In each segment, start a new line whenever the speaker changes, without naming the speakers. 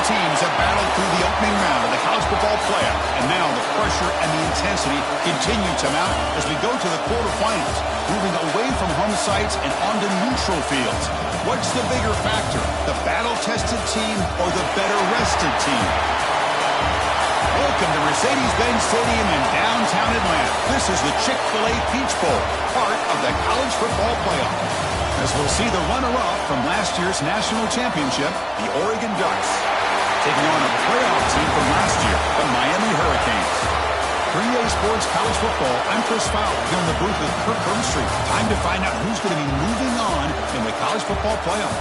teams have battled through the opening round of the college football playoff, and now the pressure and the intensity continue to mount as we go to the quarterfinals, moving away from home sites and onto neutral fields. What's the bigger factor, the battle-tested team or the better-rested team? Welcome to Mercedes-Benz Stadium in downtown Atlanta. This is the Chick-fil-A Peach Bowl, part of the college football playoff. As we'll see the runner-up from last year's national championship, the Oregon Ducks, taking on a playoff team from last year, the Miami Hurricanes. For EA Sports College Football, I'm Chris Fowler here in the booth with Kirk Herbstreit. Time to find out who's going to be moving on in the college football playoff.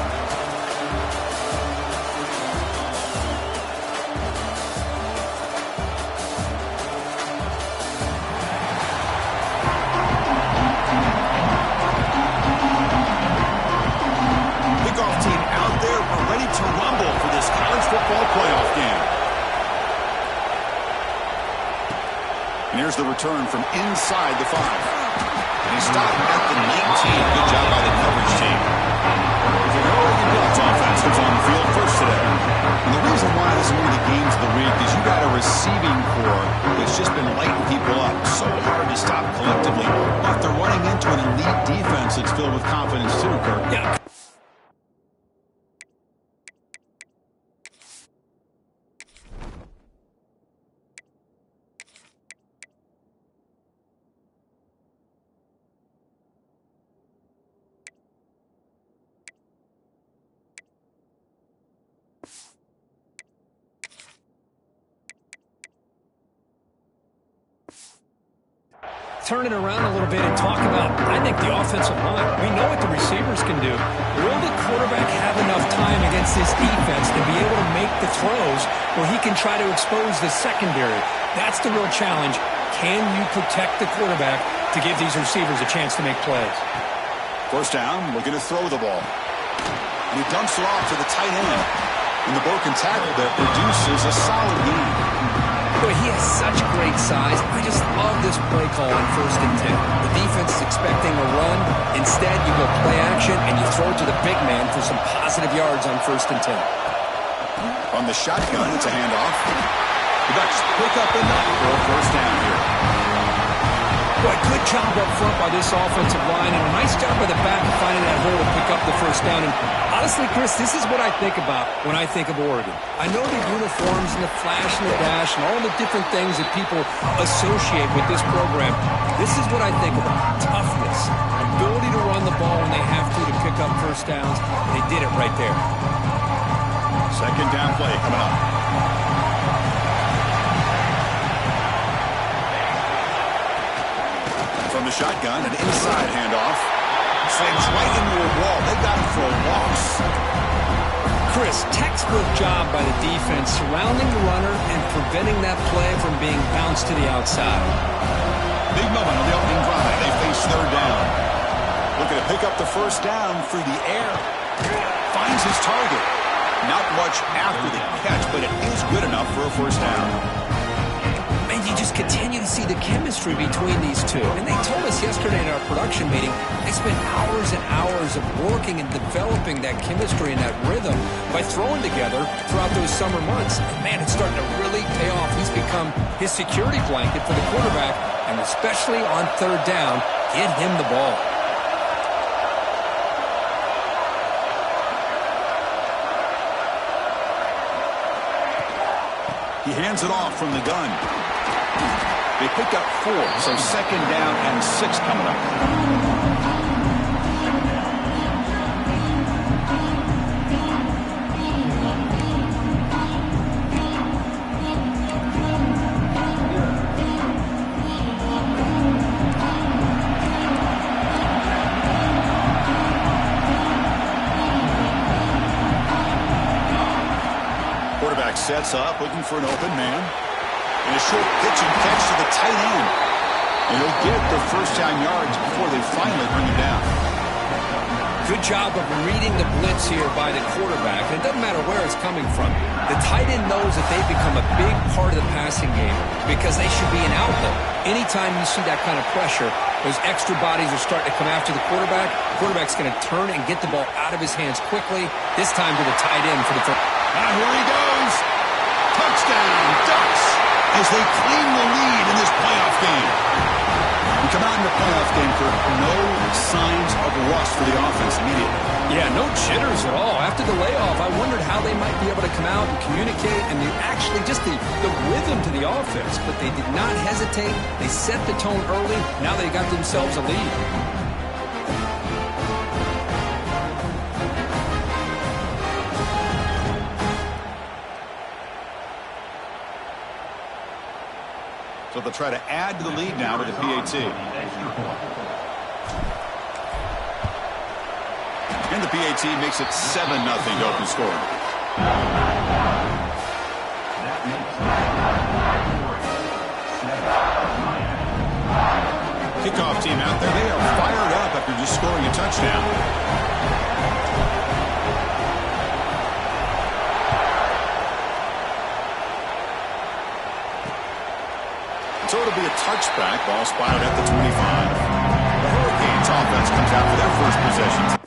And here's the return from inside the 5. And he stopped at the 19. Good job by the coverage team. The Oregon Ducks offense is on the field first today. And the reason why this is one of the games of the week is you got a receiving core that's just been lighting people up. So hard to stop collectively. But they're running into an elite defense that's filled with confidence too, Kirk. Yeah.
Turn it around a little bit and talk about, I think, the offensive line. We know what the receivers can do. Will the quarterback have enough time against this defense to be able to make the throws where he can try to expose the secondary? That's the real challenge. Can you protect the quarterback to give these receivers a chance to make plays?
First down, looking to throw the ball. And he dumps it off to the tight end. And the broken tackle there produces a solid gain.
Boy, he has such great size. I just love this play call on 1st and 10. The defense is expecting a run. Instead, you go play action, and you throw to the big man for some positive yards on 1st and 10.
From the shotgun, it's a handoff. The Ducks pick up enough for a first down here.
Boy, good job up front by this offensive line, and a nice job by the back of finding that hole to pick up the first down. And honestly, Chris, this is what I think about when I think of Oregon. I know the uniforms and the flash and the dash and all the different things that people associate with this program. This is what I think about. Toughness, ability to run the ball when they have to pick up first downs. They did it right there.
Second down play coming up. From the shotgun, an inside handoff. Slings right into a wall. They got him for a loss.
Chris, textbook job by the defense surrounding the runner and preventing that play from being bounced to the outside.
Big moment on the opening drive. They face third down. Looking to pick up the first down through the air. Finds his target. Not much after the catch, but it is good enough for a first down.
And you just continue to see the chemistry between these two. And they told us yesterday in our production meeting, they spent hours and hours of working and developing that chemistry and that rhythm by throwing together throughout those summer months. And man, it's starting to really pay off. He's become his security blanket for the quarterback, and especially on third down, get him the ball.
He hands it off from the gun. They picked up 4, so second down and 6 coming up. Quarterback sets up, looking for an open man. And a short pitch and catch to the tight end. And he'll get the first down yards before they finally bring him down.
Good job of reading the blitz here by the quarterback. And it doesn't matter where it's coming from. The tight end knows that they've become a big part of the passing game because they should be an outlet. Anytime you see that kind of pressure, those extra bodies are starting to come after the quarterback. The quarterback's going to turn and get the ball out of his hands quickly, this time to the tight end for the first.
And here he goes. touchdown, Ducks, as they claim the lead in this playoff game. We come out in the playoff game for no signs of rust for the offense immediately.
Yeah, no jitters at all. After the layoff, I wondered how they might be able to come out and communicate and actually just the rhythm to the offense. But they did not hesitate. They set the tone early. Now they got themselves a lead.
So they'll try to add to the lead now with the PAT. And the PAT makes it 7-0 to open scoring. Kickoff team out there. They are fired up after just scoring a touchdown. So it'll be a touchback. Ball spotted at the 25. The Hurricanes offense comes out for their first possession.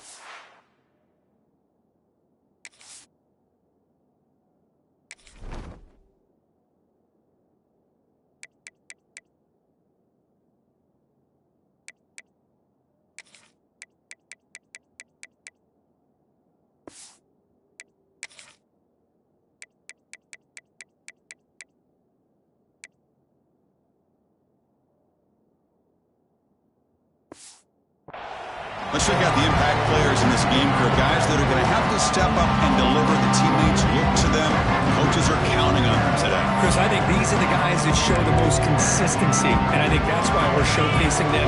Let's check out the impact players in this game for guys that are going to have to step up and deliver. The teammates look to them. Coaches are counting on them today.
Chris, I think these are the guys that show the most consistency, and I think that's why we're showcasing them.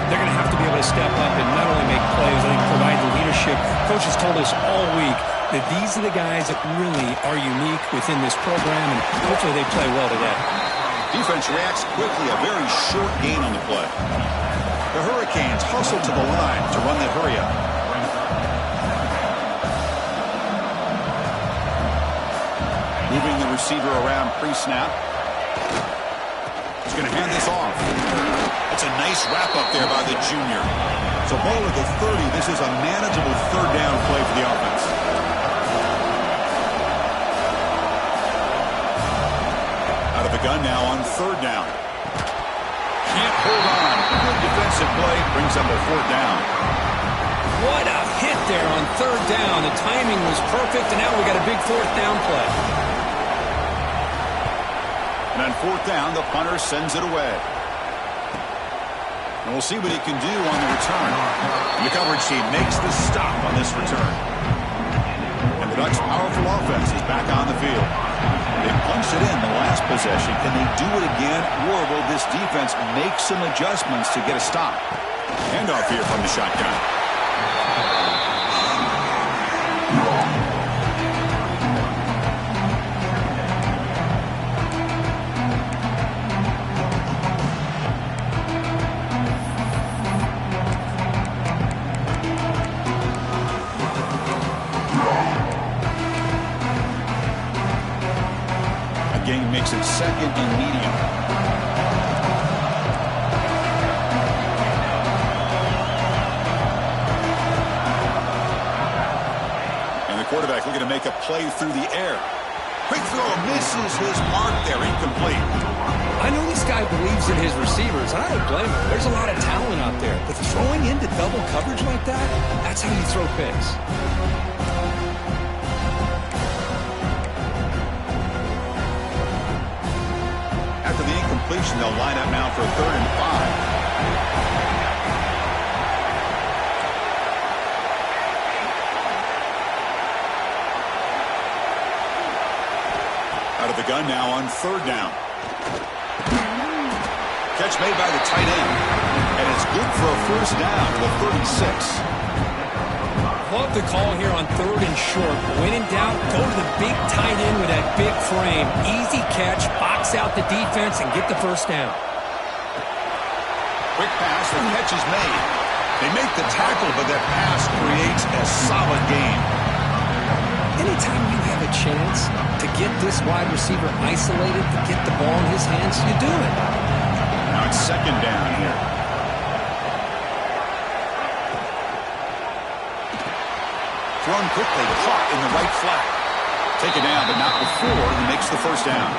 They're going to have to be able to step up and not only make plays, I think provide the leadership. Coach has told us all week that these are the guys that really are unique within this program, and hopefully they play well today.
Defense reacts quickly. A very short gain on the play. The Hurricanes hustle to the line to run that hurry up. Moving the receiver around pre-snap. He's going to hand this off. That's a nice wrap up there by the junior. So ball at the 30. This is a manageable third down play for the offense. Out of the gun now on third down. Can't hold on. Good defensive play. Brings up a fourth down.
What a hit there on third down. The timing was perfect, and now we got a big fourth down play.
And on fourth down, the punter sends it away. And we'll see what he can do on the return. And the coverage team makes the stop on this return. And the Ducks' powerful offense is back on the field. They punched it in the last possession. Can they do it again, or will this defense make some adjustments to get a stop? Handoff here from the shotgun. Game makes it second and medium. And the quarterback looking to make a play through the air. Quick throw misses his mark there, incomplete.
I know this guy believes in his receivers, and I don't blame him. There's a lot of talent out there. But throwing into double coverage like that, that's how you throw picks.
After the incompletion, they'll line up now for a 3rd and 5. Out of the gun now on 3rd down. Catch made by the tight end. And it's good for a first down to the 36.
Love the call here on 3rd and short. When in doubt, go to the big tight end with that big frame. Easy catch, box out the defense, and get the first down.
Quick pass, the catch is made. They make the tackle, but that pass creates a solid gain.
Anytime you have a chance to get this wide receiver isolated, to get the ball in his hands, you do it.
Now it's 2nd down here. Thrown quickly, caught in the right flat. take it down, but not before he makes the first down.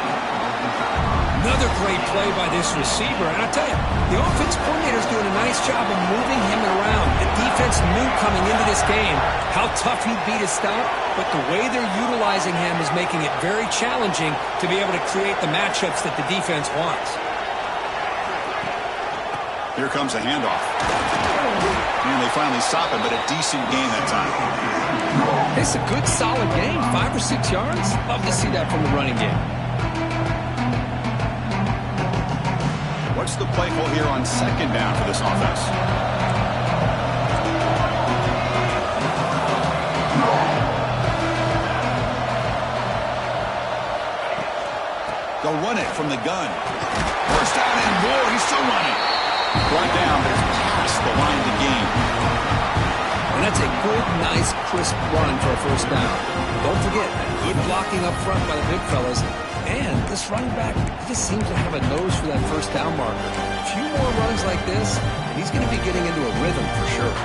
Another great play by this receiver. And I tell you, the offense coordinator's doing a nice job of moving him around. The defense knew coming into this game how tough he'd be to stop, but the way they're utilizing him is making it very challenging to be able to create the matchups that the defense wants.
Here comes a handoff. And they finally stop him, but a decent gain that time.
It's a good, solid game. 5 or 6 yards. Love to see that from the running game.
What's the play call here on second down for this offense? They'll run it from the gun. First down and more. He's still running. Brought down, but it's past the line to gain.
And that's a good, nice, crisp run for a first down. Don't forget, good blocking up front by the big fellas. And this running back just seems to have a nose for that first down marker. A few more runs like this, and he's going to be getting into a rhythm for sure.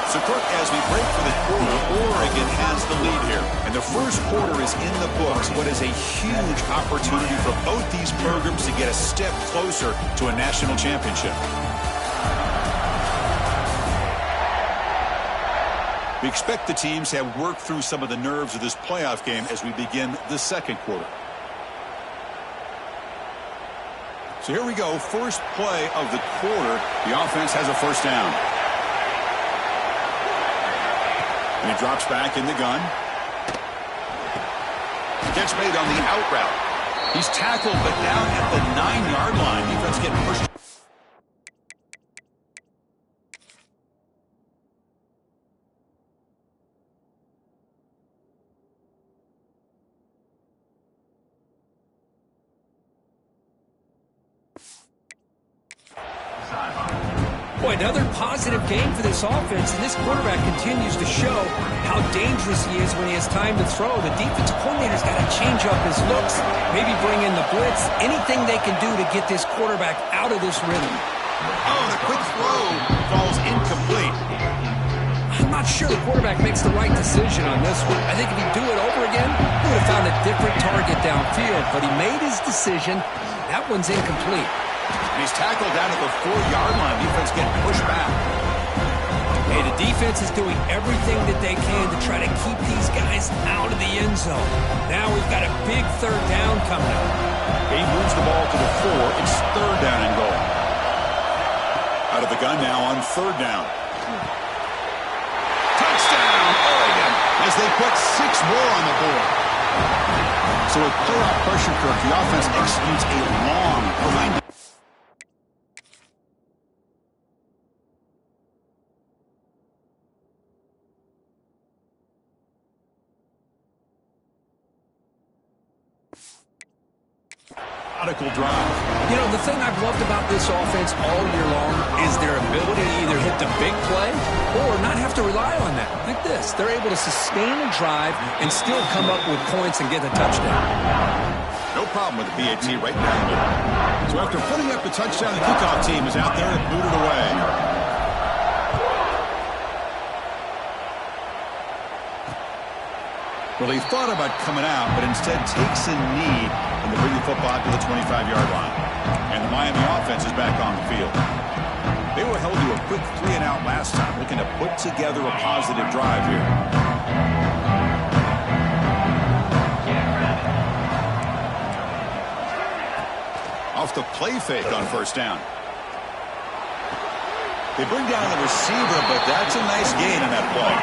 So, Kirk, as we break for the quarter, Oregon has the lead here. And the first quarter is in the books. What is a huge opportunity for both these programs to get a step closer to a national championship. We expect the teams to have worked through some of the nerves of this playoff game as we begin the second quarter. So here we go. First play of the quarter. The offense has a first down. And he drops back in the gun. Catch made on the out route. He's tackled, but down at the 9-yard line. Defense getting pushed.
Boy, another positive game for this offense, and this quarterback continues to show how dangerous he is when he has time to throw. The defensive coordinator's got to change up his looks, maybe bring in the blitz, anything they can do to get this quarterback out of this rhythm.
Oh, the quick throw falls incomplete.
I'm not sure the quarterback makes the right decision on this one. I think if he'd do it over again, he would have found a different target downfield, but he made his decision. That one's incomplete.
And he's tackled down at the 4-yard line. Defense getting pushed back.
Hey, the defense is doing everything that they can to try to keep these guys out of the end zone. Now we've got a big third down coming up.
He moves the ball to the 4. It's third down and goal. Out of the gun now on third down. Touchdown, Oregon, as they put 6 more on the board. So with playoff pressure, Kirk, the offense executes a long behind. Drive.
You know, the thing I've loved about this offense all year long is their ability to either hit the big play or not have to rely on that. Like this. They're able to sustain a drive and still come up with points and get a touchdown.
No problem with the PAT right down there. So after putting up the touchdown, the kickoff team is out there and booted away. Well, he thought about coming out, but instead takes a knee and to bring the football to the 25-yard line. And the Miami offense is back on the field. They were held to a quick 3-and-out last time, looking to put together a positive drive here. Off the play fake on first down. They bring down the receiver, but that's a nice gain on that play.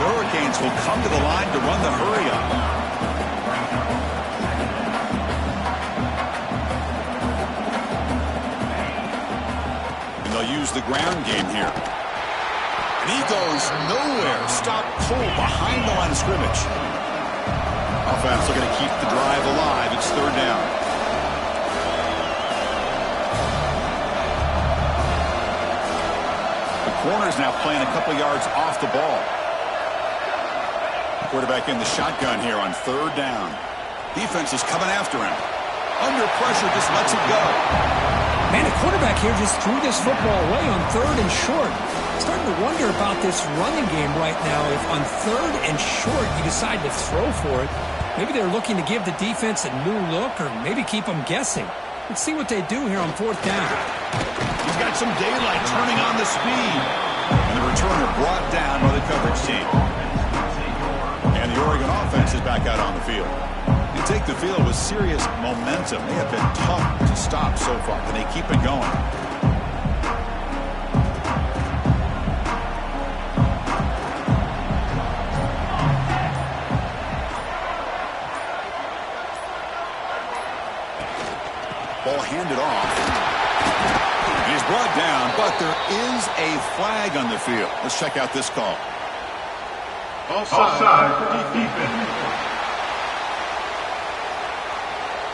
The Hurricanes will come to the line to run the hurry-up. And they'll use the ground game here. And he goes nowhere. Stop cold behind the line of scrimmage. Offense looking to keep the drive alive. It's third down. The corner's now playing a couple yards off the ball. Quarterback in the shotgun here on third down. Defense is coming after him. Under pressure, just lets it go.
Man, the quarterback here just threw this football away on 3rd and short. Starting to wonder about this running game right now. If on 3rd and short you decide to throw for it, maybe they're looking to give the defense a new look or maybe keep them guessing. Let's see what they do here on 4th down.
He's got some daylight turning on the speed. And the returner brought down by the coverage team. And the Oregon offense is back out on the field. They take the field with serious momentum. They have been tough to stop so far, and they keep it going. Ball handed off. He's brought down, but there is a flag on the field. Let's check out this call.
Offside for defense.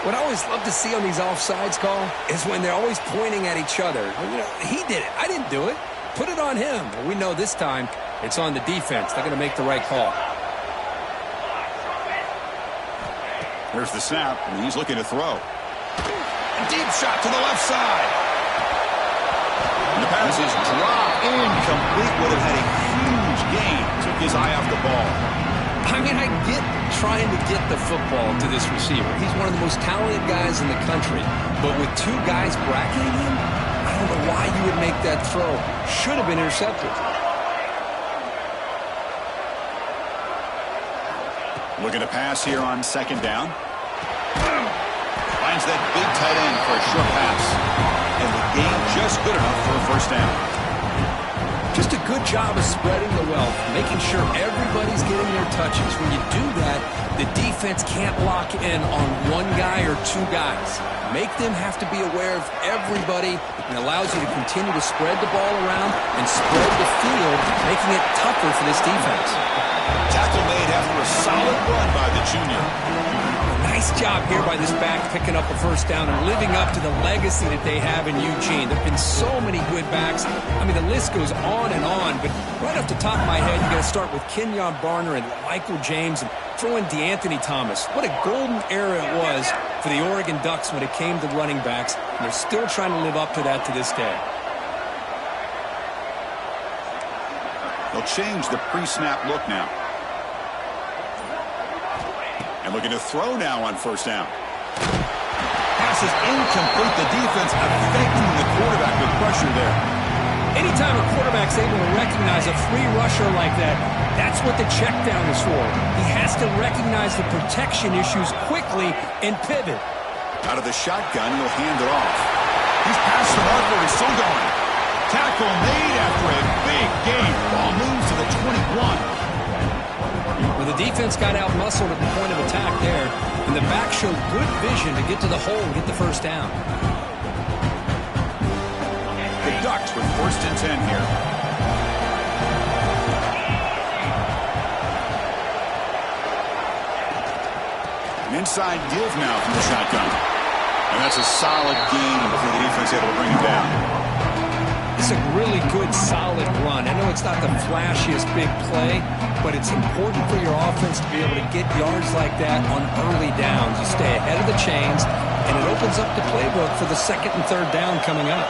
What I always love to see on these offsides call is when they're always pointing at each other. You know, he did it. I didn't do it. Put it on him. Well, we know this time it's on the defense. They're going to make the right call.
There's the snap, and he's looking to throw. A deep shot to the left side. And the pass is dropped incomplete. Would have had a huge gain. Took his eye off the ball.
I mean, I get trying to get the football to this receiver. He's one of the most talented guys in the country. But with 2 guys bracketing him, I don't know why you would make that throw. Should have been intercepted.
Looking to pass here on 2nd down. Finds that big tight end for a short pass. And the gain just good enough for a 1st down.
Just a good job of spreading the wealth, making sure everybody's getting their touches. When you do that, the defense can't lock in on 1 guy or 2 guys. Make them have to be aware of everybody and allows you to continue to spread the ball around and spread the field, making it tougher for this defense.
Tackle made after a solid run by the junior.
Nice job here by this back picking up a 1st down and living up to the legacy that they have in Eugene. There have been so many good backs. I mean, the list goes on and on, but right off the top of my head, you got to start with Kenyon Barner and Michael James and throw in DeAnthony Thomas. What a golden era it was for the Oregon Ducks when it came to running backs, and they're still trying to live up to that to this day.
They'll change the pre-snap look now. And looking to throw now on 1st down. Pass is incomplete. The defense affecting the quarterback with pressure there.
Anytime a quarterback's able to recognize a free rusher like that, that's what the check down is for. He has to recognize the protection issues quickly and pivot.
Out of the shotgun, he'll hand it off. He's past the marker. He's still going. Tackle made after a big gain. Ball moves to the 21.
Well, the defense got out-muscled at the point of attack there, and the back showed good vision to get to the hole and get the 1st down.
The Ducks with 1st and 10 here. An inside give now from the shotgun. And that's a solid gain before the defense able to bring him down.
It's a really good, solid run. I know it's not the flashiest big play, but it's important for your offense to be able to get yards like that on early downs. You stay ahead of the chains, and it opens up the playbook for the 2nd and 3rd down coming up.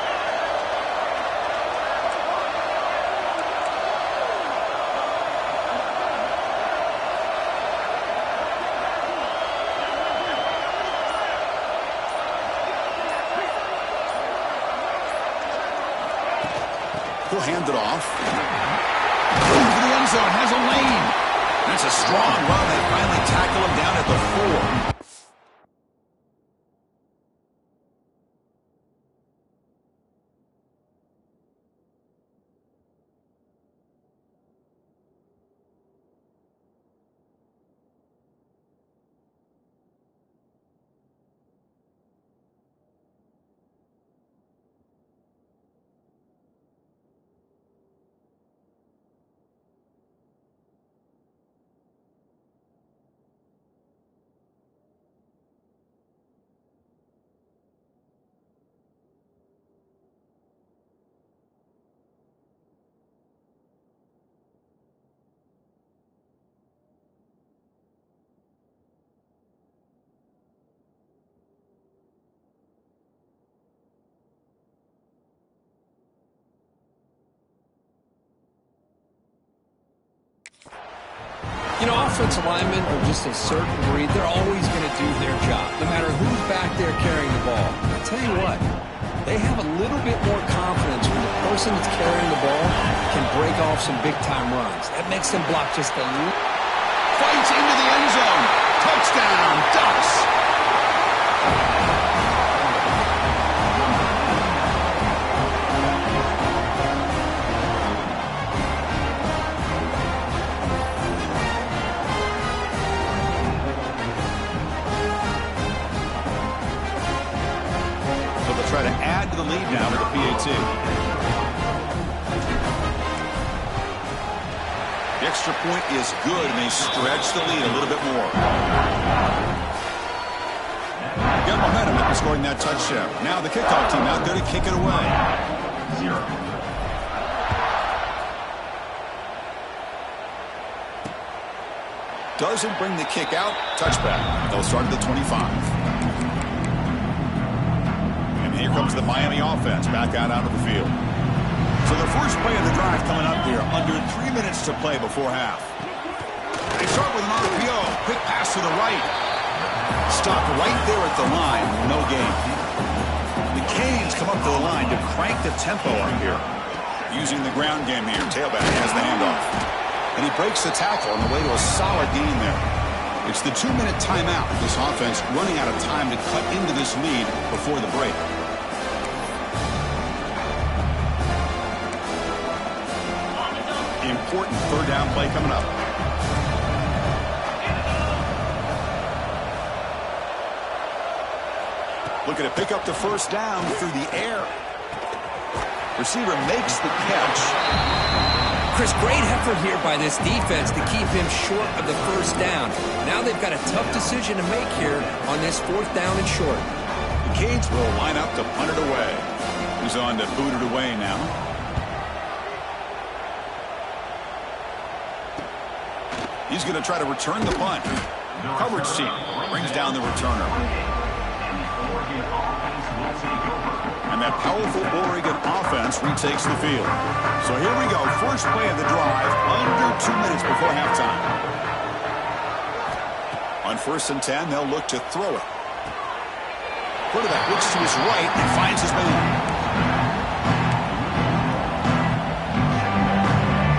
He'll hand it off. Into the end zone, has a lane. That's a strong run. They finally tackle him down at the 4.
You know, offensive linemen are just a certain breed. They're always going to do their job, no matter who's back there carrying the ball. I'll tell you what, they have a little bit more confidence when the person that's carrying the ball can break off some big-time runs. That makes them block just a little.
Fights into the end zone. Touchdown, Ducks. Try to add to the lead now with the PAT. The extra point is good, and they stretch the lead a little bit more. Got momentum after scoring that touchdown. Now the kickoff team out there to kick it away. 0. Doesn't bring the kick out. Touchback. They'll start at the 25. Here comes the Miami offense back out onto the field. So the first play of the drive coming up here. Under 3 minutes to play before half. They start with an RPO. Quick pass to the right. Stopped right there at the line. No gain. The Canes come up to the line to crank the tempo up here. Using the ground game here. Tailback has the handoff. And he breaks the tackle on the way to a solid gain there. It's the 2-minute timeout. This offense running out of time to cut into this lead before the break. Important third down play coming up. Looking to pick up the first down through the air. Receiver makes the catch.
Chris, great effort here by this defense to keep him short of the first down. Now they've got a tough decision to make here on this 4th down and short.
The Canes will line up to punt it away. He's on to boot it away now. He's going to try to return the punt. Coverage team brings down the returner. And that powerful Oregon offense retakes the field. So here we go. First play of the drive under 2 minutes before halftime. On 1st and 10, they'll look to throw it. Quarterback looks to his right and finds his man.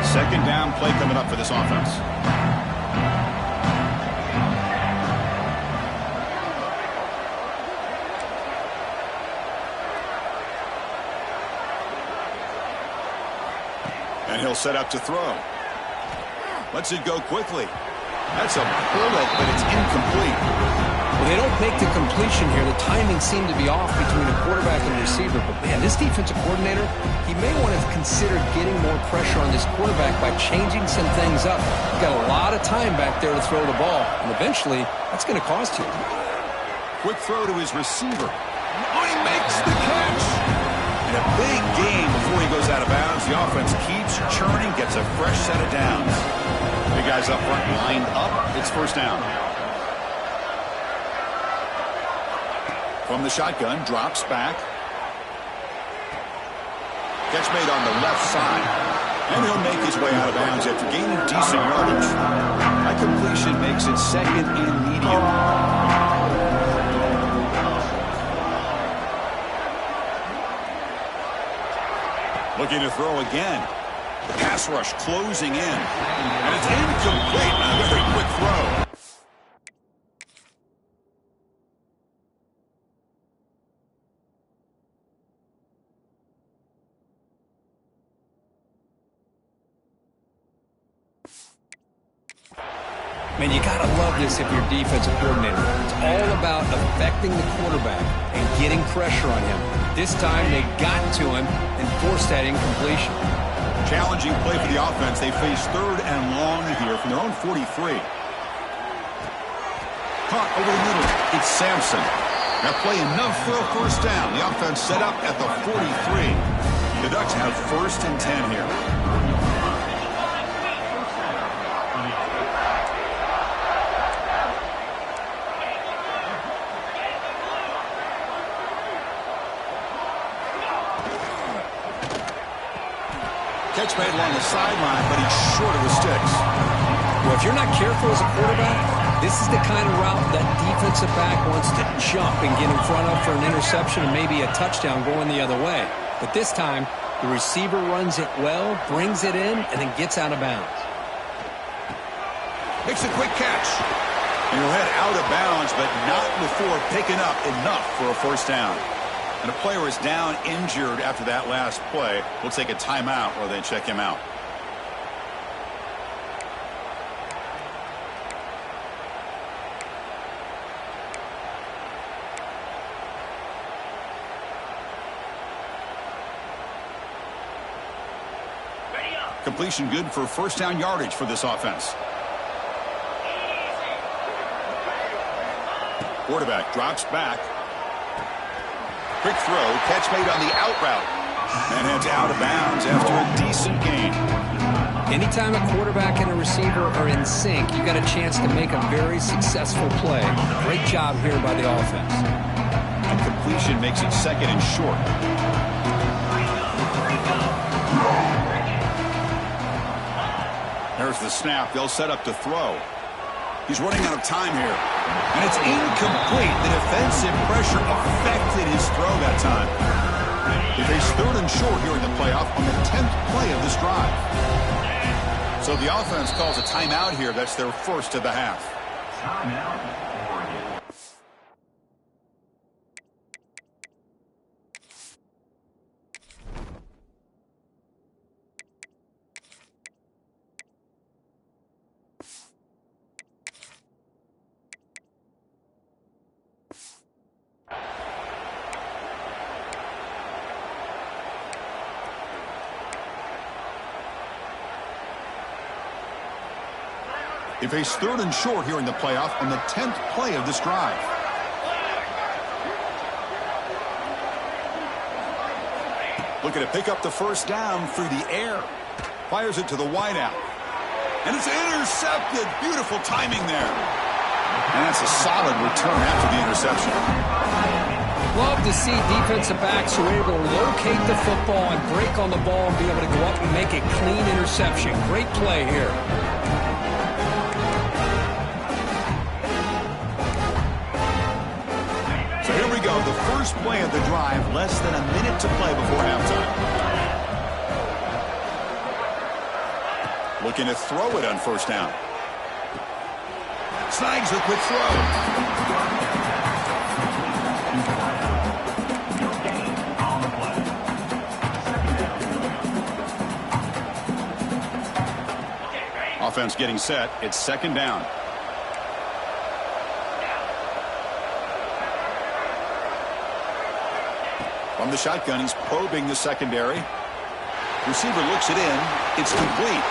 Second down play coming up for this offense. And he'll set up to throw. Lets it go quickly. That's a bullet, but it's incomplete.
Well, they don't make the completion here. The timing seemed to be off between the quarterback and the receiver. But, man, this defensive coordinator, he may want to consider getting more pressure on this quarterback by changing some things up. You've got a lot of time back there to throw the ball. And eventually, that's going to cost you.
Quick throw to his receiver. Oh, he makes the catch. And a big gain before he goes out of bounds. The offense keeps churning, gets a fresh set of downs. Big guys up front lined up. It's first down. From the shotgun, drops back. Catch made on the left side. And he'll make his way out of bounds after gaining decent yardage. That completion makes it second and medium. Looking to throw again. The pass rush closing in. And it's incomplete. A very quick throw.
Man, you got to love this if you're defensive coordinator. It's all about affecting the quarterback and getting pressure on him. This time, they got to him and forced that incompletion.
Challenging play for the offense. They face 3rd and long here from their own 43. Caught over the middle. It's Sampson. That play enough for a first down. The offense set up at the 43. The Ducks have 1st and 10 here. Catch made along the sideline, but he's short of the sticks.
Well, if you're not careful as a quarterback, this is the kind of route that defensive back wants to jump and get in front of for an interception and maybe a touchdown going the other way. But this time, the receiver runs it well, brings it in, and then gets out of bounds.
Makes a quick catch. And he'll head out of bounds, but not before picking up enough for a first down. And a player is down injured after that last play. We'll take a timeout while they check him out. Completion good for first down yardage for this offense. Quarterback drops back. Quick throw, catch made on the out route. And heads out of bounds after a decent gain.
Anytime a quarterback and a receiver are in sync, you got a chance to make a very successful play. Great job here by the offense.
And completion makes it second and short. There's the snap. They'll set up to throw. He's running out of time here. And it's incomplete. The defensive pressure affected his throw that time. He faced third and short here in the playoff on the 10th play of this drive. So the offense calls a timeout here. That's their first of the half. Timeout. He faced third and short here in the playoff on the 10th play of this drive. Looking to pick up the first down through the air. Fires it to the wideout. And it's intercepted. Beautiful timing there. And that's a solid return after the interception.
Love to see defensive backs who are able to locate the football and break on the ball and be able to go up and make a clean interception. Great play here.
Here we go, the first play of the drive, less than a minute to play before halftime. Looking to throw it on first down. Snags the quick throw. Offense getting set, it's second down. From the shotgun, he's probing the secondary. Receiver looks it in. It's complete.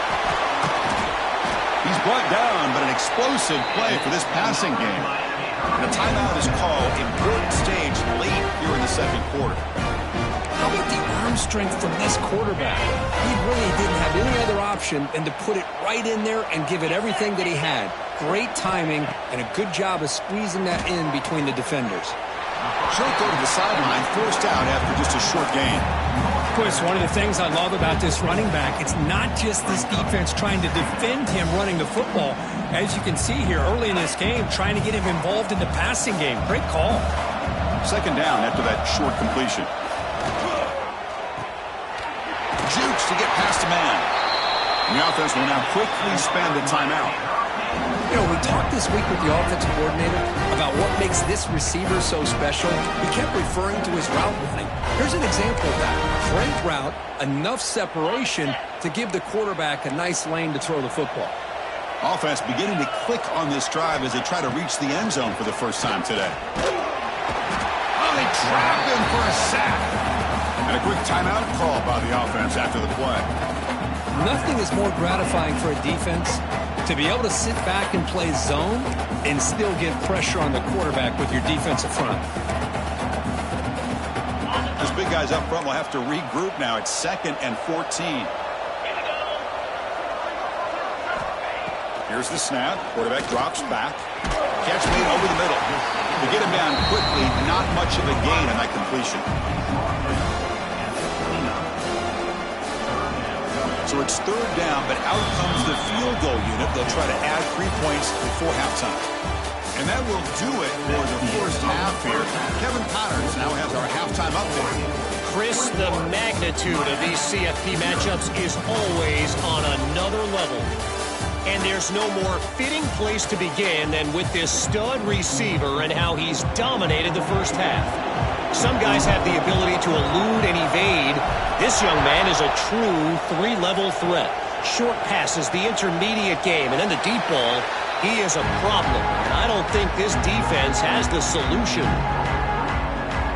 He's brought down, but an explosive play for this passing game. And a timeout is called. Important stage late here in the second quarter.
How about the arm strength from this quarterback? He really didn't have any other option than to put it right in there and give it everything that he had. Great timing and a good job of squeezing that in between the defenders.
She'll go to the sideline, forced out after just a short gain.
Chris, one of the things I love about this running back, it's not just this defense trying to defend him running the football. As you can see here early in this game, trying to get him involved in the passing game. Great call.
Second down after that short completion. Jukes to get past a man. And the offense will now quickly spend the timeout.
You know, we talked this week with the offensive coordinator about what makes this receiver so special. He kept referring to his route running. Here's an example of that. Great route, enough separation to give the quarterback a nice lane to throw the football.
Offense beginning to click on this drive as they try to reach the end zone for the first time today. Oh, they trap him for a sack. And a quick timeout call by the offense after the play.
Nothing is more gratifying for a defense to be able to sit back and play zone and still get pressure on the quarterback with your defensive front.
Those big guys up front will have to regroup now. It's 2nd and 14. Here's the snap. Quarterback drops back. Catch made over the middle. To get him down quickly, not much of a gain on that completion. So it's third down, but out comes the field goal unit. They'll try to add 3 points before halftime. And that will do it for the first half here. Kevin Connors now has our halftime update.
Chris, the magnitude of these CFP matchups is always on another level. And there's no more fitting place to begin than with this stud receiver and how he's dominated the first half. Some guys have the ability to elude and evade. This young man is a true three-level threat. Short passes, the intermediate game, and then the deep ball. He is a problem, and I don't think this defense has the solution.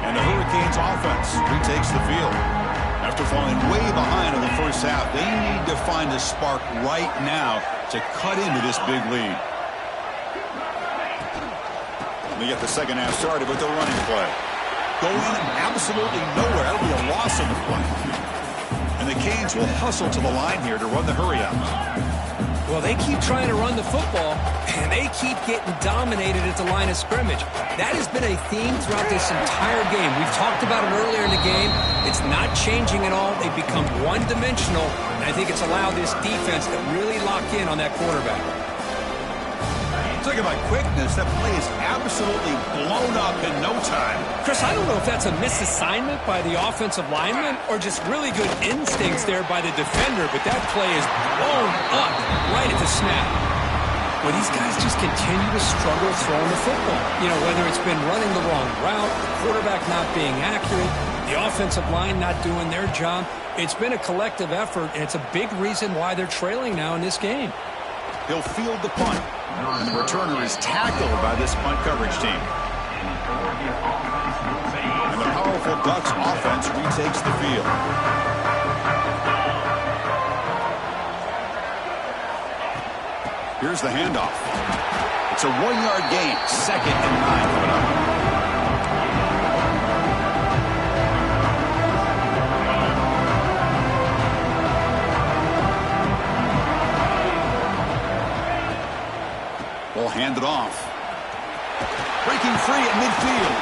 And the Hurricanes offense retakes the field. After falling way behind in the first half, they need to find a spark right now to cut into this big lead. We get the second half started with the running play. Going absolutely nowhere. That'll be a loss on the play. And the Canes will hustle to the line here to run the hurry up.
Well, they keep trying to run the football, and they keep getting dominated at the line of scrimmage. That has been a theme throughout this entire game. We've talked about it earlier in the game. It's not changing at all. They've become one-dimensional, and I think it's allowed this defense to really lock in on that quarterback.
Talking about quickness, that play is absolutely blown up in no time.
Chris, I don't know if that's a misassignment by the offensive lineman or just really good instincts there by the defender, but that play is blown up right at the snap. Well, these guys just continue to struggle throwing the football. You know, whether it's been running the wrong route, the quarterback not being accurate, the offensive line not doing their job. It's been a collective effort, and it's a big reason why they're trailing now in this game.
He'll field the punt. And the returner is tackled by this punt coverage team. And the powerful Ducks offense retakes the field. Here's the handoff. It's a 1-yard gain. 2nd and 9 coming up. Hand it off. Breaking free at midfield.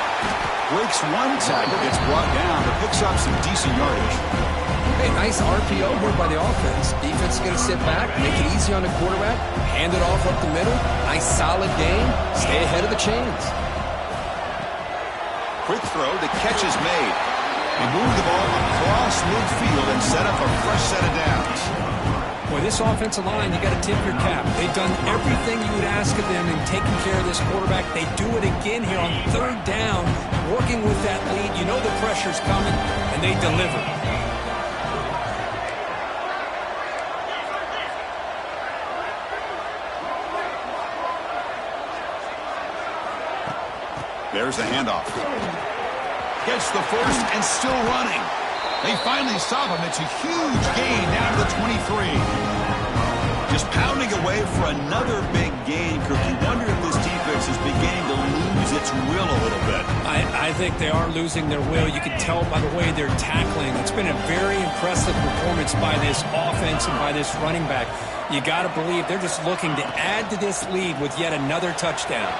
Breaks one tackle, gets brought down, but picks up some decent yardage.
Hey, nice RPO here by the offense. Defense is going to sit back, make it easy on the quarterback, hand it off up the middle. Nice solid game. Stay ahead of the chains.
Quick throw, the catch is made. They move the ball across midfield and set up a fresh set of downs.
Boy, this offensive line, you got to tip your cap. They've done everything you would ask of them in taking care of this quarterback. They do it again here on third down, working with that lead. You know the pressure's coming, and they deliver.
There's the handoff. Gets the first and still running. They finally stop him. It's a huge gain down to the 23. Just pounding away for another big gain. Kirk, you wonder if this defense is beginning to lose its will a little bit.
I think they are losing their will. You can tell by the way they're tackling. It's been a very impressive performance by this offense and by this running back. You got to believe they're just looking to add to this lead with yet another touchdown.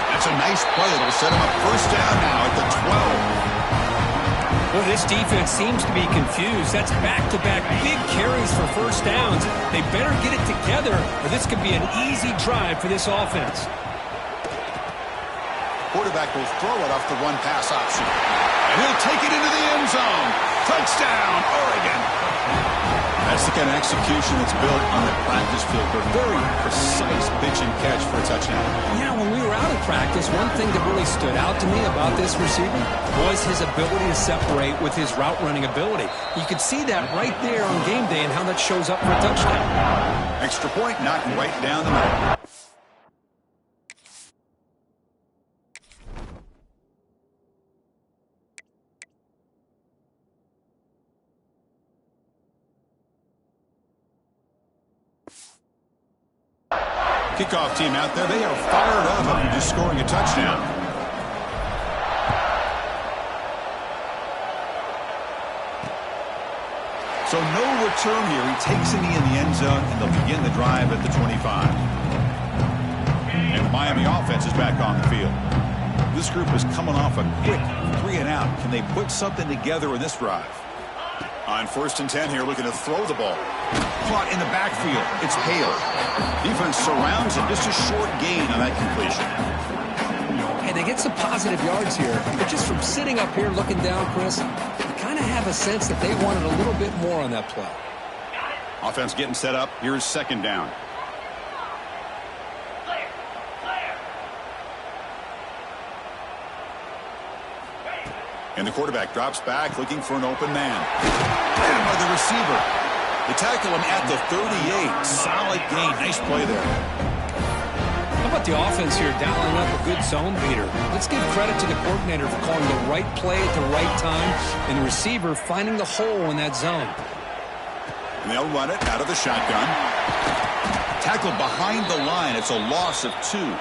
That's a nice play. It'll set him up first down now at the 12.
Well, this defense seems to be confused. That's back-to-back big carries for first downs. They better get it together, or this could be an easy drive for this offense.
Quarterback will throw it off the run-pass option. And he'll take it into the end zone. Touchdown, Oregon. That's the kind of execution that's built on the practice field. A very precise pitch and catch for a touchdown.
Yeah, when we were out of practice, one thing that really stood out to me about this receiver was his ability to separate with his route running ability. You could see that right there on game day and how that shows up for a touchdown.
Extra point, knocked right down the middle. Kickoff team out there, they are fired up after just scoring a touchdown. So no return here. He takes a knee in the end zone, and they'll begin the drive at the 25. And the Miami offense is back on the field. This group is coming off a quick 3-and-out. Can they put something together in this drive? On 1st and 10 here, looking to throw the ball. Caught in the backfield. It's Hale. Defense surrounds him. Just a short gain on that completion.
Hey, they get some positive yards here, but just from sitting up here looking down, Chris, you kind of have a sense that they wanted a little bit more on that play.
Offense getting set up. Here's 2nd down. And the quarterback drops back looking for an open man. And by the receiver. They tackle him at the 38. Solid gain. Nice play there.
How about the offense here dialing up a good zone beater? Let's give credit to the coordinator for calling the right play at the right time and the receiver finding the hole in that zone.
And they'll run it out of the shotgun. Tackled behind the line. It's a loss of 2.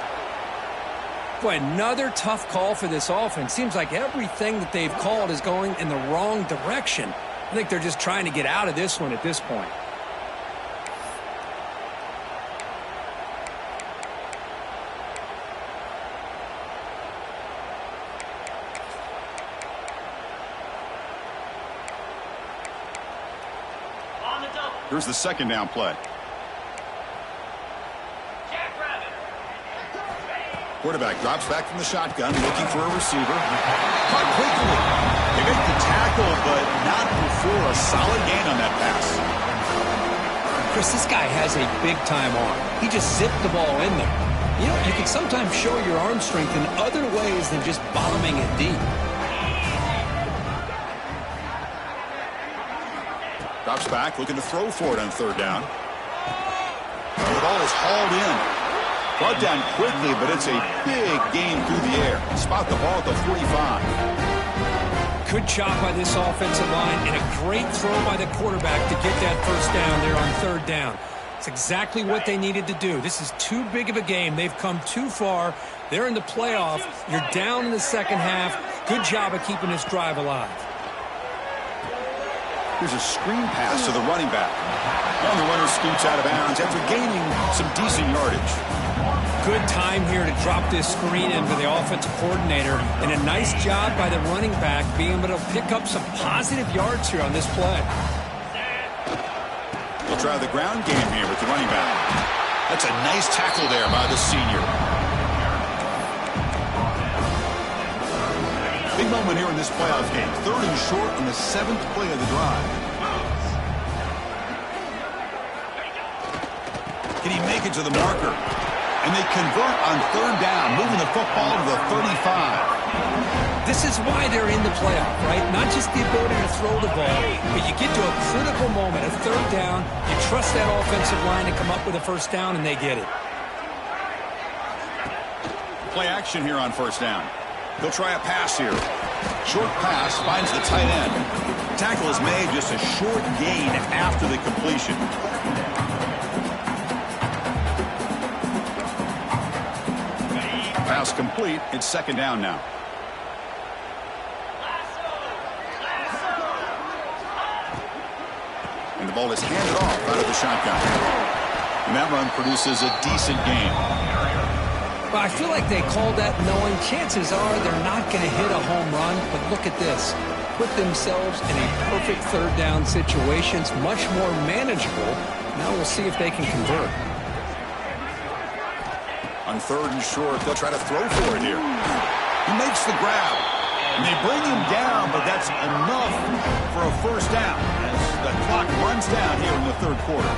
Boy, another tough call for this offense. Seems like everything that they've called is going in the wrong direction. I think they're just trying to get out of this one at this point.
Here's the 2nd down play. Quarterback drops back from the shotgun, looking for a receiver. Caught quickly. They make the tackle, but not before a solid gain on that pass.
Chris, this guy has a big-time arm. He just zipped the ball in there. You know, you can sometimes show your arm strength in other ways than just bombing it deep.
Drops back, looking to throw for it on 3rd down. The ball is hauled in. Brought down quickly, but it's a big gain through the air. Spot the ball at the 45.
Good job by this offensive line and a great throw by the quarterback to get that 1st down there on 3rd down. It's exactly what they needed to do. This is too big of a game. They've come too far. They're in the playoff. You're down in the 2nd half. Good job of keeping this drive alive.
Here's a screen pass to the running back. And the runner scoots out of bounds after gaining some decent yardage.
Good time here to drop this screen in for the offensive coordinator. And a nice job by the running back being able to pick up some positive yards here on this play.
We'll try the ground game here with the running back. That's a nice tackle there by the senior. Big moment here in this playoff game. 3rd and short on the 7th play of the drive. Can he make it to the marker? And they convert on 3rd down, moving the football to the 35.
This is why they're in the playoff, right? Not just the ability to throw the ball, but you get to a critical moment, a 3rd down, you trust that offensive line to come up with a 1st down, and they get it.
Play action here on 1st down. He'll try a pass here. Short pass finds the tight end. Tackle is made, just a short gain after the completion. Pass complete. It's 2nd down now. And the ball is handed off out of the shotgun. And that run produces a decent gain.
Well, I feel like they called that knowing chances are they're not going to hit a home run. But look at this. Put themselves in a perfect 3rd down situation. It's much more manageable. Now we'll see if they can convert.
On 3rd and short, they'll try to throw for it here. He makes the grab. And they bring him down, but that's enough for a 1st down as the clock runs down here in the 3rd quarter.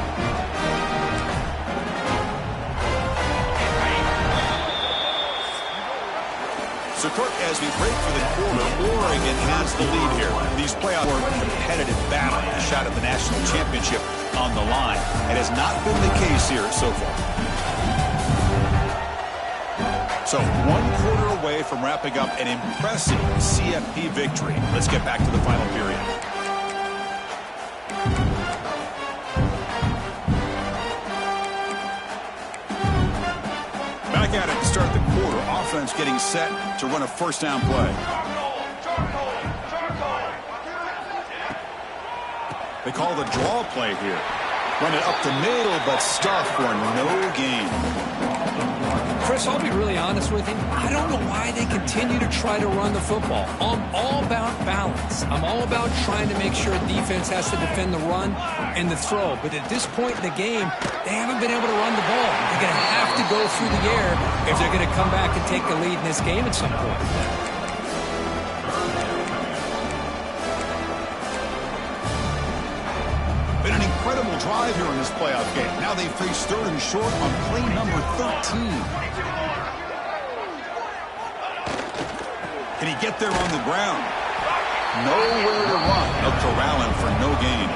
So, Kirk, as we break for the quarter, Oregon has the lead here. These playoffs are a competitive battle, a shot at the national championship on the line. It has not been the case here so far. So 1 quarter away from wrapping up an impressive CFP victory. Let's get back to the final period. Back at it to start the quarter. Offense getting set to run a 1st down play. They call the draw play here. Run it up the middle, but stuff for no gain.
Chris, I'll be really honest with you. I don't know why they continue to try to run the football. I'm all about balance. I'm all about trying to make sure defense has to defend the run and the throw. But at this point in the game, they haven't been able to run the ball. They're going to have to go through the air if they're going to come back and take the lead in this game at some point.
Been an incredible drive here in this playoff game. Now they face third and short on play number 13. Can he get there on the ground? Nowhere to run. They'll corral him for no gain.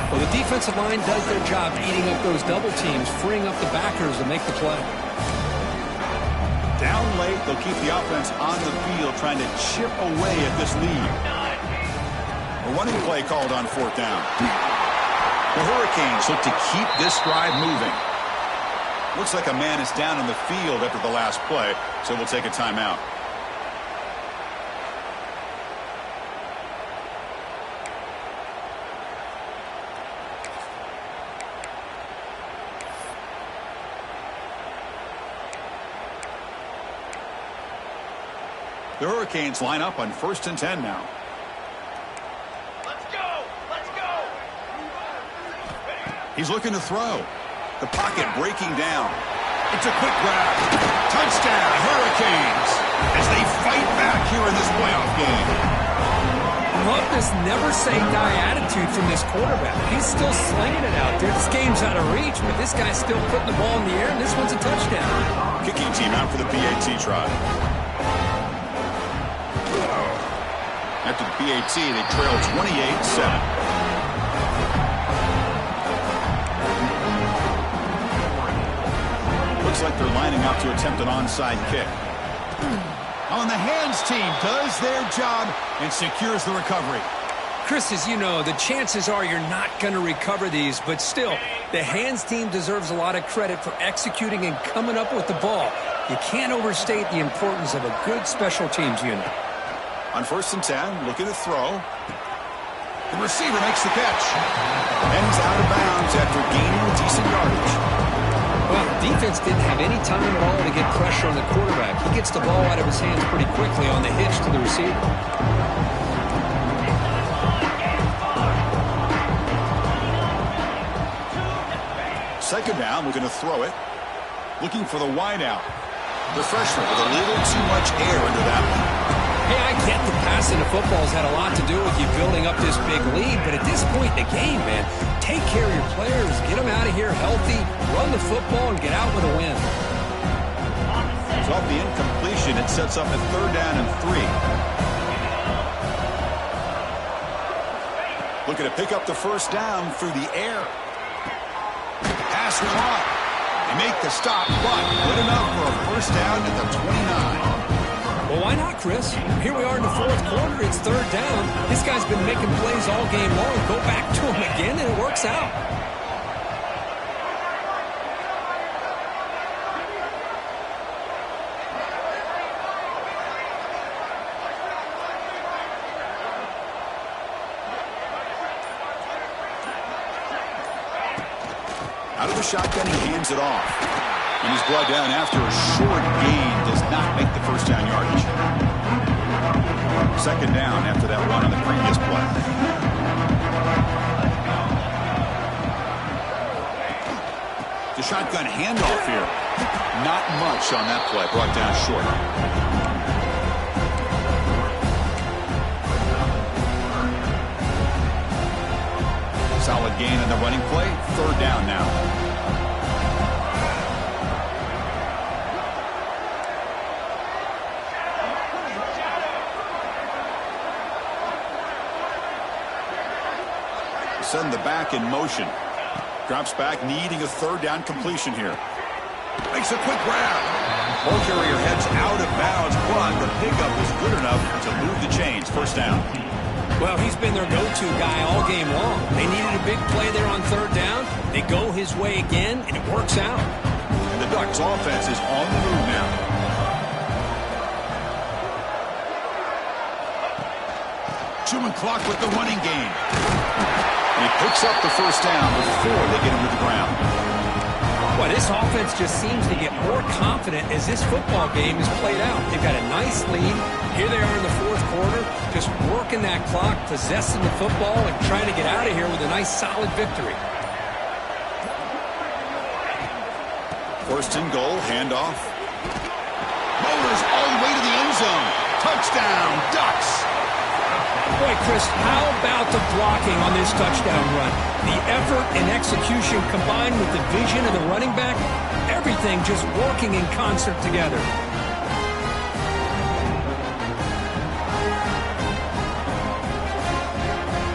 Well, the defensive line does their job eating up those double teams, freeing up the backers to make the play.
Down late, they'll keep the offense on the field trying to chip away at this lead. A running play called on fourth down. The Hurricanes look to keep this drive moving. Looks like a man is down in the field after the last play, so we'll take a timeout. The Hurricanes line up on 1st and 10 now. He's looking to throw. The pocket breaking down. It's a quick grab. Touchdown, Hurricanes, as they fight back here in this playoff game.
I love this never-say-die attitude from this quarterback. He's still slinging it out there. This game's out of reach, but this guy's still putting the ball in the air, and this one's a touchdown.
Kicking team out for the PAT try. After the PAT, they trail 28-7. Looks like they're lining up to attempt an onside kick. On the hands team does their job and secures the recovery.
Chris, as you know, the chances are you're not going to recover these, but still, the hands team deserves a lot of credit for executing and coming up with the ball. You can't overstate the importance of a good special teams unit.
On 1st and 10, looking to throw. The receiver makes the catch. And he's out of bounds after gaining decent yardage.
Well, the defense didn't have any time at all to get pressure on the quarterback. He gets the ball out of his hands pretty quickly on the hitch to the receiver.
Second down, looking to throw it. Looking for the wideout. The freshman with a little too much air into that one.
Hey, I get the passing of football's had a lot to do with you building up this big lead, but at this point in the game, man, take care of your players, get them out of here healthy, run the football, and get out with a win.
So off the incompletion, it sets up a 3rd down and 3. Looking to pick up the 1st down through the air. Pass caught. They make the stop, but good enough for a 1st down at the 29.
Well, why not, Chris? Here we are in the 4th quarter. It's 3rd down. This guy's been making plays all game long. Go back to him again, and it works out.
Out of the shotgun, he hands it off. And he's brought down after a short gain. Does not make the 1st down yardage. 2nd down after that run on the previous play. The shotgun handoff here. Not much on that play. Brought down short. Solid gain on the running play. 3rd down now. Send the back in motion. Drops back, needing a 3rd down completion here. Makes a quick grab. Ball carrier heads out of bounds, but the pickup is good enough to move the chains. 1st down.
Well, he's been their go-to guy all game long. They needed a big play there on 3rd down. They go his way again, and it works out.
And the Ducks offense is on the move now. Chewing clock with the running game. And he picks up the 1st down before they get him to the ground.
Well, Well, this offense just seems to get more confident as this football game is played out. They've got a nice lead. Here they are in the fourth quarter, just working that clock, possessing the football, and trying to get out of here with a nice, solid victory.
First and goal, handoff. Motors all the way to the end zone. Touchdown, Ducks.
Boy, Chris, how about the blocking on this touchdown run? The effort and execution combined with the vision of the running back, everything just working in concert together.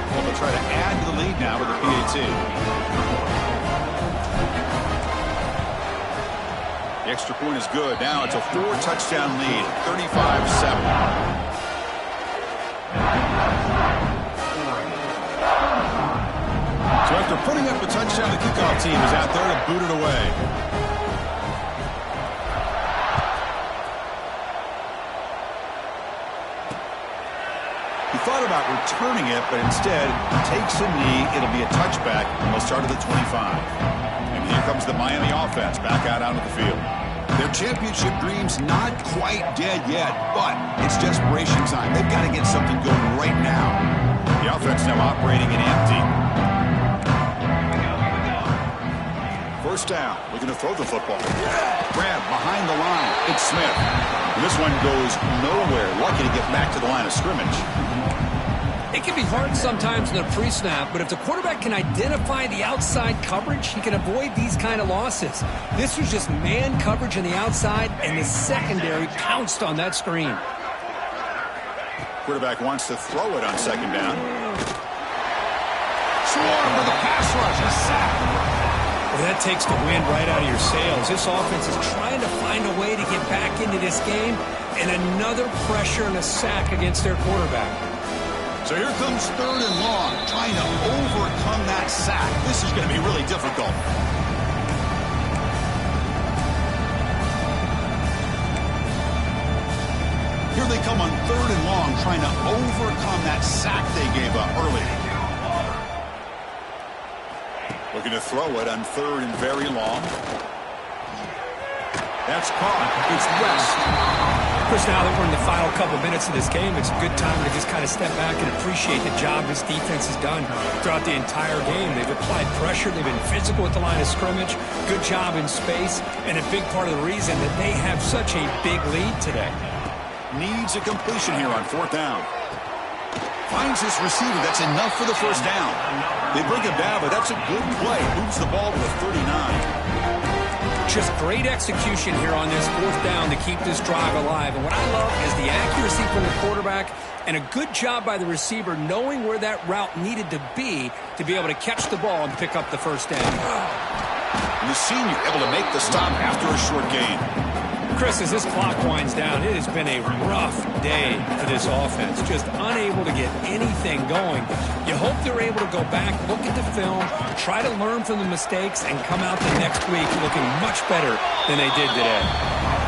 Well, they'll try to add to the lead now with the PAT. The extra point is good. Now it's a 4-touchdown lead, 35-7. So after putting up a touchdown, the kickoff team is out there to boot it away. He thought about returning it, but instead takes a knee. It'll be a touchback, and they'll start at the 25. And here comes the Miami offense back out onto the field. Their championship dream's not quite dead yet, but it's desperation time. They've got to get something going right now. The offense now operating in empty. First down. Looking to throw the football. Grab behind the line. It's Smith. And this one goes nowhere. Lucky to get back to the line of scrimmage.
It can be hard sometimes in a pre-snap, but if the quarterback can identify the outside coverage, he can avoid these kind of losses. This was just man coverage on the outside, and the secondary pounced on that screen.
Quarterback wants to throw it on second down. Swarm for the pass rush. A sack.
Well, that takes the wind right out of your sails. This offense is trying to find a way to get back into this game, and another pressure and a sack against their quarterback.
So here comes third and long, trying to overcome that sack. This is going to be really difficult. Here they come on third and long, trying to overcome that sack they gave up early. Looking to throw it on third and very long. That's caught. It's West.
Chris, now that we're in the final couple minutes of this game, it's a good time to just kind of step back and appreciate the job this defense has done throughout the entire game. They've applied pressure. They've been physical at the line of scrimmage. Good job in space, and a big part of the reason that they have such a big lead today.
Needs a completion here on fourth down. Finds his receiver. That's enough for the first down. They bring him down, but that's a good play. Moves the ball to the 39.
Just great execution here on this fourth down to keep this drive alive. And what I love is the accuracy from the quarterback and a good job by the receiver knowing where that route needed to be able to catch the ball and pick up the first down.
And the senior able to make the stop after a short gain.
Chris, as this clock winds down, it has been a rough day for this offense. Just unable to get anything going. You hope they're able to go back, look at the film, try to learn from the mistakes, and come out the next week looking much better than they did today.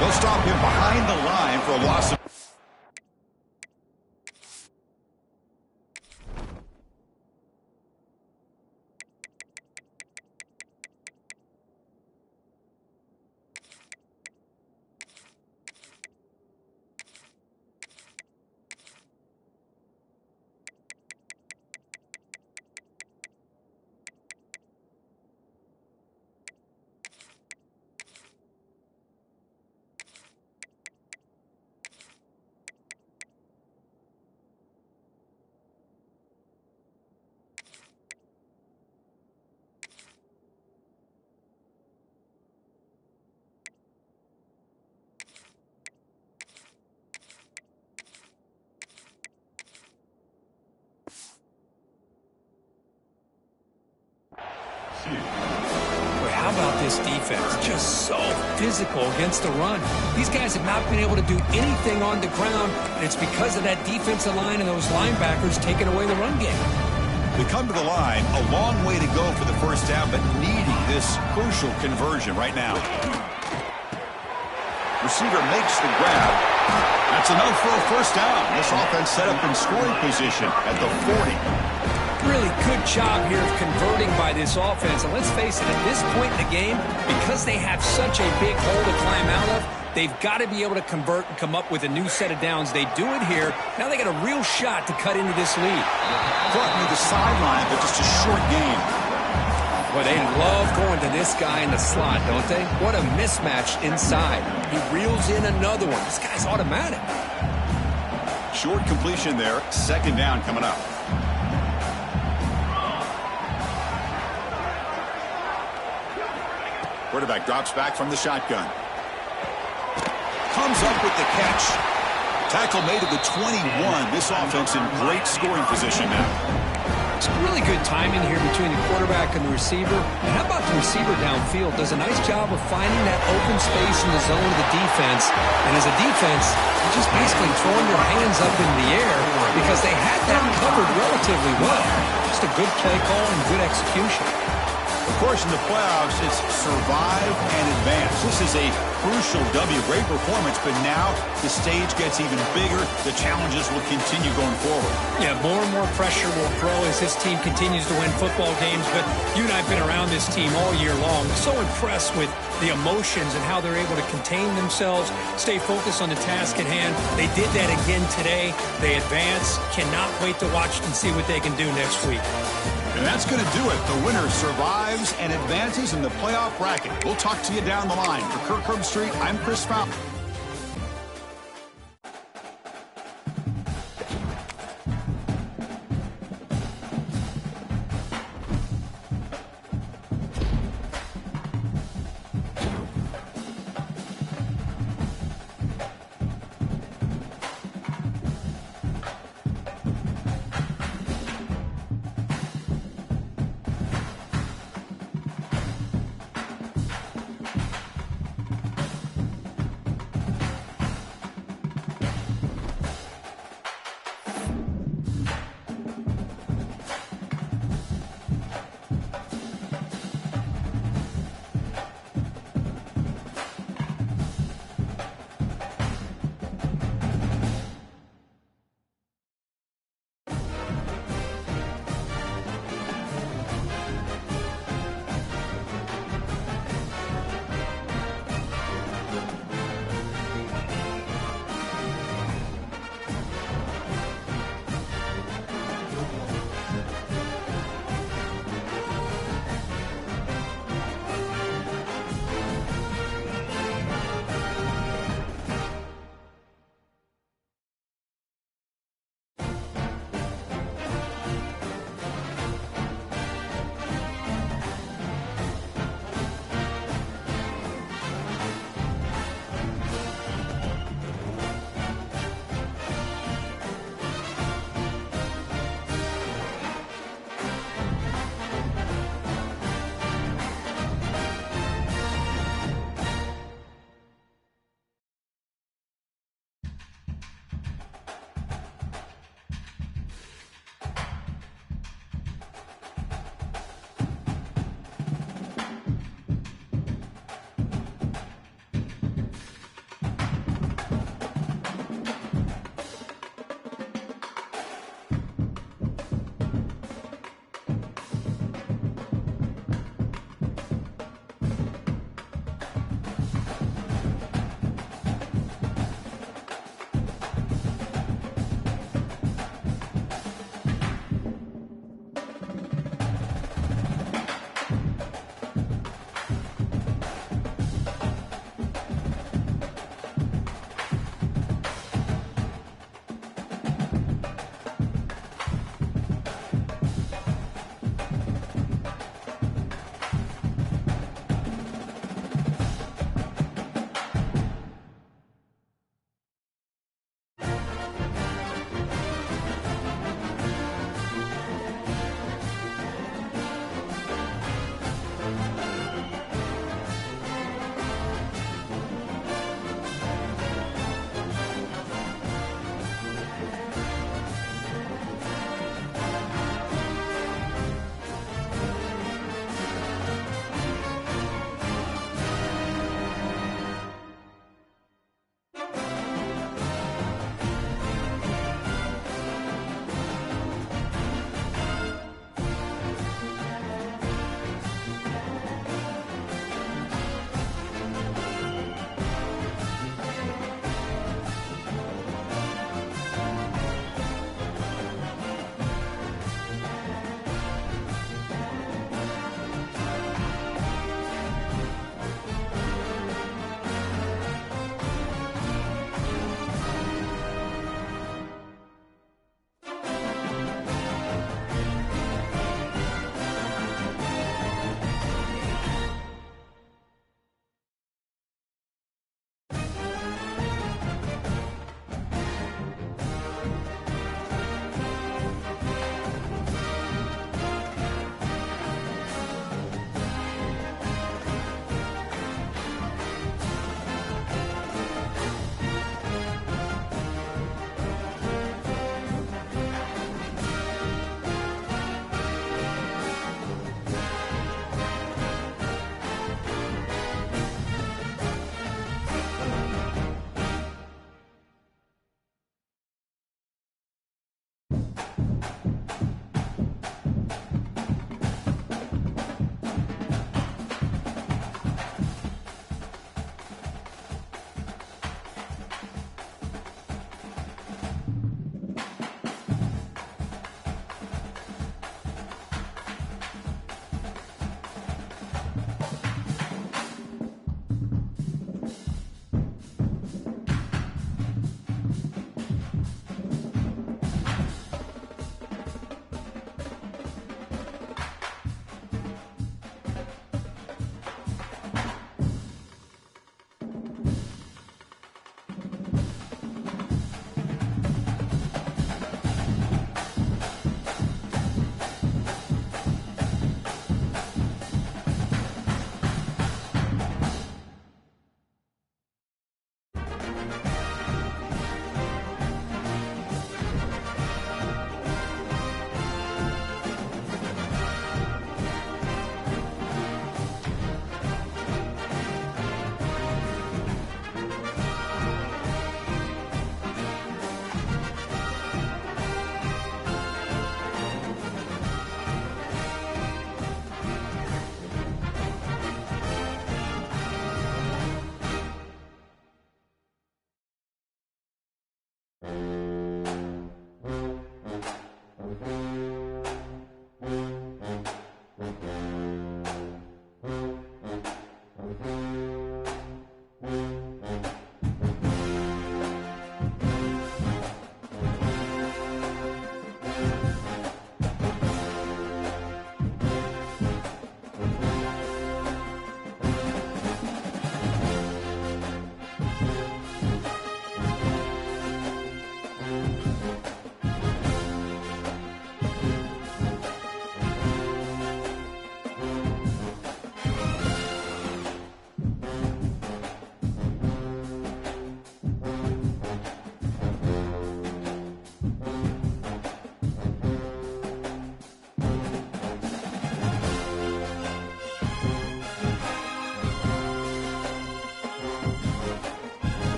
They'll stop him behind the line for a loss of...
How about this defense? Just so physical against the run. These guys have not been able to do anything on the ground, and it's because of that defensive line and those linebackers taking away the run game.
They come to the line, a long way to go for the first down, but needing this crucial conversion right now. Receiver makes the grab. That's enough for a first down. This offense set up in scoring position at the 40.
Really good job here of converting by this offense. And let's face it, at this point in the game, because they have such a big hole to climb out of, they've got to be able to convert and come up with a new set of downs. They do it here. Now they got a real shot to cut into this lead.
Caught near the sideline, but just a short game.
Well, they love going to this guy in the slot, don't they? What a mismatch inside. He reels in another one. This guy's automatic.
Short completion there. Second down coming up. Quarterback drops back from the shotgun. Comes up with the catch. Tackle made at the 21. This offense in great scoring position now.
It's really good timing here between the quarterback and the receiver. And how about the receiver downfield? Does a nice job of finding that open space in the zone of the defense. And as a defense, they're just basically throwing their hands up in the air because they had that covered relatively well. Just a good play call and good execution.
Of course, in the playoffs, it's survive and advance. This is a crucial W. Great performance, but now the stage gets even bigger. The challenges will continue going forward.
Yeah, more and more pressure will grow as this team continues to win football games. But you and I have been around this team all year long. So impressed with the emotions and how they're able to contain themselves, stay focused on the task at hand. They did that again today. They advance. Cannot wait to watch and see what they can do next week.
And that's going to do it. The winner survives and advances in the playoff bracket. We'll talk to you down the line. For Kirk Herbstreit, I'm Chris Fountain.